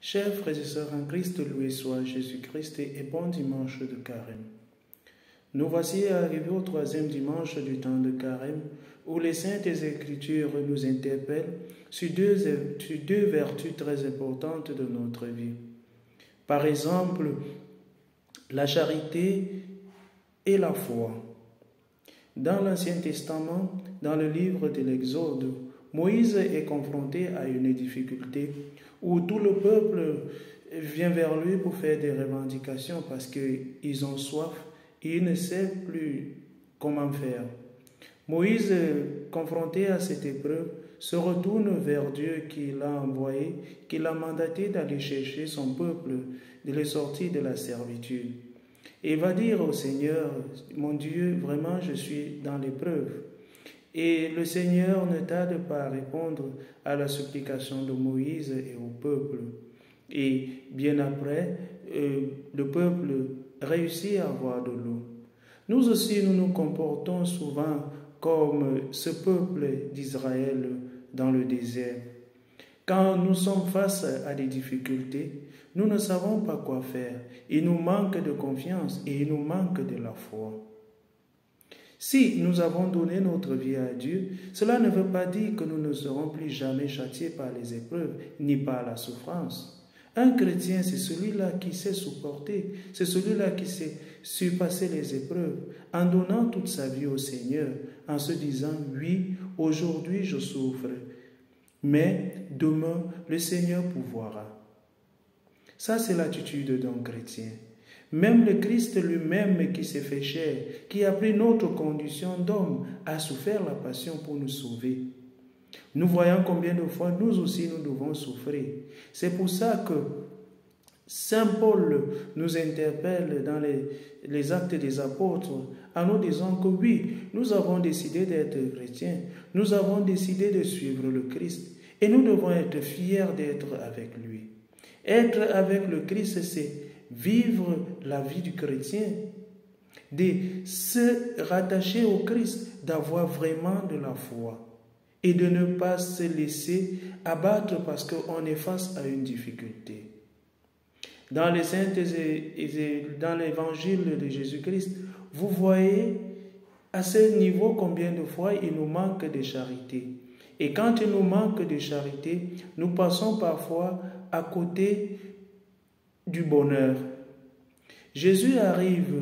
Chers frères et sœurs en Christ, loué soit Jésus-Christ et bon dimanche de Carême. Nous voici arrivés au troisième dimanche du temps de Carême, où les Saintes Écritures nous interpellent sur deux vertus très importantes de notre vie. Par exemple, la charité et la foi. Dans l'Ancien Testament, dans le livre de l'Exode, Moïse est confronté à une difficulté où tout le peuple vient vers lui pour faire des revendications parce qu'ils ont soif et ils ne savent plus comment faire. Moïse, confronté à cette épreuve, se retourne vers Dieu qui l'a envoyé, qui l'a mandaté d'aller chercher son peuple, de les sortir de la servitude. Et il va dire au Seigneur, mon Dieu, vraiment je suis dans l'épreuve. Et le Seigneur ne tarde pas à répondre à la supplication de Moïse et au peuple. Et bien après, le peuple réussit à avoir de l'eau. Nous aussi, nous nous comportons souvent comme ce peuple d'Israël dans le désert. Quand nous sommes face à des difficultés, nous ne savons pas quoi faire. Il nous manque de confiance et il nous manque de la foi. Si nous avons donné notre vie à Dieu, cela ne veut pas dire que nous ne serons plus jamais châtiés par les épreuves ni par la souffrance. Un chrétien, c'est celui-là qui sait supporter, c'est celui-là qui sait surpasser les épreuves en donnant toute sa vie au Seigneur, en se disant « Oui, aujourd'hui je souffre, mais demain le Seigneur pourvoira ». Ça, c'est l'attitude d'un chrétien. Même le Christ lui-même qui s'est fait chair, qui a pris notre condition d'homme, a souffert la passion pour nous sauver. Nous voyons combien de fois nous aussi nous devons souffrir. C'est pour ça que Saint Paul nous interpelle dans les actes des apôtres en nous disant que oui, nous avons décidé d'être chrétiens, nous avons décidé de suivre le Christ et nous devons être fiers d'être avec lui. Être avec le Christ, c'est vivre la vie du chrétien, de se rattacher au Christ, d'avoir vraiment de la foi et de ne pas se laisser abattre parce qu'on est face à une difficulté. Dans dans l'évangile de Jésus-Christ, vous voyez à ce niveau combien de fois il nous manque de charité. Et quand il nous manque de charité, nous passons parfois à côté du bonheur. Jésus arrive